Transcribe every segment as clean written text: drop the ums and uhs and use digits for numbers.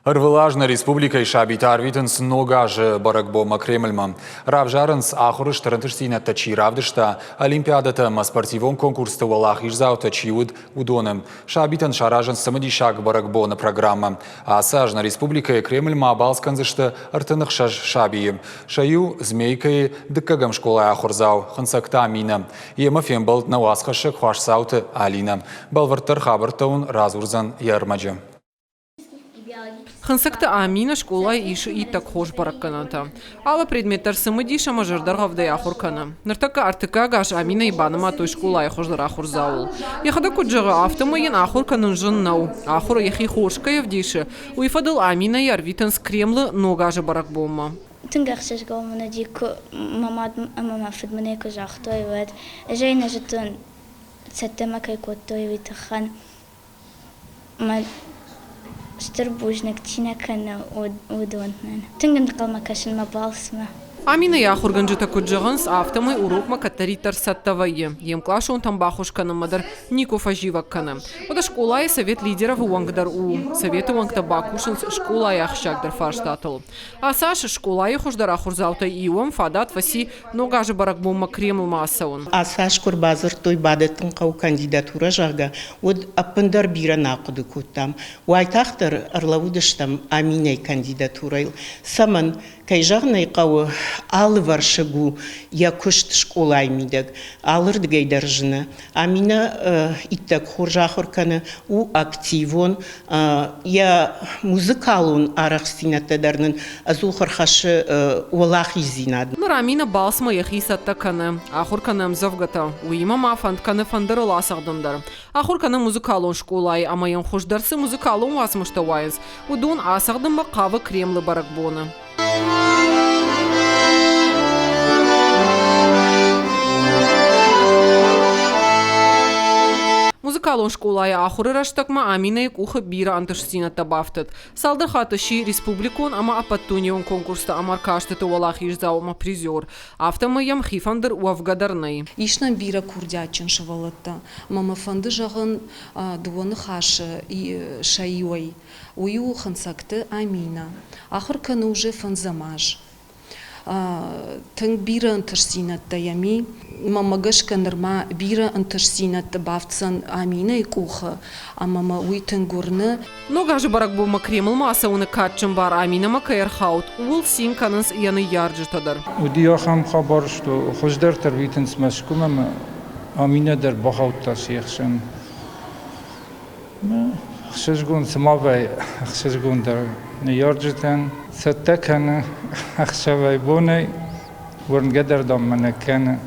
Арвылажна республика Шабитар витенс ногаж баракбома Кремльма. Равжаренс ахурыш тарантышсина тачи равдышта Олимпиадата спортивон конкурста валах изаута чиуд удоnem. Шабитан шаражен самодишак баракбона программа. А сажна республика Кремльма балсканзышта артынық шабием. Шаю змейкой дыккагам школа ахурзау хансакта амина. Емафем балт навасхашек хвашсауты Алина. Балвартар хабартаун разурзан ярмаджа. Хансакта амина школа иши и так хош баракканата. Ала предметтар самыдиша мажардар гавда яхуркана. Нартака артыка гаш амина и банама той школа яхождар ахур заул. Яхада куджага автомоен ахурканын жыннау. Ахур яхи хошка явдиши. Уифадыл амина ярвитанс Кремлы ногажа баракбома. Тынгахшаш гомна дику мама фидмане кожахтой вед. Жейна житун цеттема кай коттой витахан. Штырбужник тинакана удонтнан. Тынган калмакашин мабалсма. Амина яхурганжита куджаганс автомой урокма катаритар саттавайе. Ем клашон там бахушкана мадар Никофа живаккана. Ода школа и совет лидеров уангдар у. Совета уангта бакушинс школа яхшагдар фарштатл. А Саша школа яхуждар ахурзаута иуам фадат васи ногажа баракбома Кремл маасаун. А Саш курбазар той бадеттин кау кандидатура жага. Од аппандар бира нақуды куттам. Уайтахтар арлавудыштам Аминай кандидатурай. Саман кайжагнай кау алы варшагу я кушт школай мидак алыр дгайдаржына Амина иттак хоржахорканы у активон я музыкалун арахсинаттадарнын азухархашы улах изинад. Нар Амина балсма яхисаттаканы ахурканам завгата уима мафантканы фандарыла сагдындар. Ахурканы музыкалун школай амаян хошдарсы музыкалун васмыштавайыз. Удун асагдынба кавы Кремлы баракбоны. Музыкалон школая ахуры раштакма Амина и куха бира анташсина табафтат. Салдар хаташи республикон ама апаттунион конкурста амаркаштата валах ижзаума призер. Автомаям хифандыр уавгадарнай. Ишна бира курдячин шавалата. Мама фанды жагын дуаны хашы и шайой. Ую хансакты Амина. Ахыр каны уже фанзамаж. Тынг бира анташсинатта ями, мама гашканырма бира анташсинатта бавцан Амина и куха, а мама уйтынгурны. Ногажы баракбома Кремл масауны катчым бар Амина макаерхаут, ул син канынс яны ярджытадар. Удияхам хабар, что хождар тарвитенс машкумам Амина дар бахаутта сехшен. Хшежгун самавай, хшежгун дар ярджытан. Саттаканы ахшавай бонай, ворнгедар даммана каны.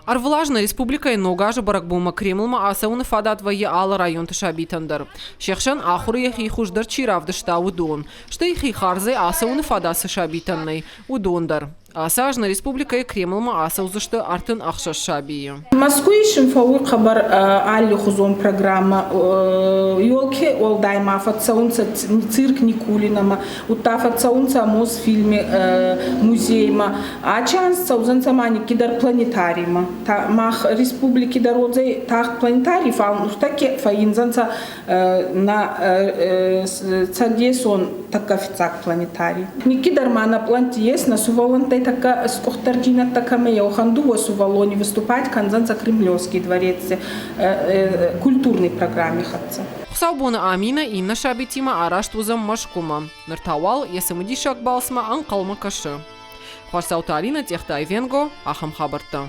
Арвлажна республика и ногажа баракбома Кремлма асауны фадат вайе ала район ташабитандар. Шехшан ахуры яхи хуждар чиравдышта удон. Что яхи харзы асауны фадасы шабитанной удондар. Асажна республика и Кремлма асаузышты артын ахша шабии. Маскуишин фауи хабар али хузон программа ёлке ол дайма фатсаунца цирк Никулинама, утафатсаунца Мосфильме музейма, а чанс саузанца мани кидар планетарима. Мах республики дородзе тах планетарий фаун устаке фаинзанца на цадесон такафицак планетарий. Никидар мана плантиес на суволантай така скохтарджина такаме я уханду в Валоне выступать канзанца Кремлевский дворец культурной программе хатца. Хсаубона Амина инна шабитима араштузам машкума. Нартавал ясамыдишак балсма анкалма кашы. Хварсаута Алина техта Айвенго ахам хабарта.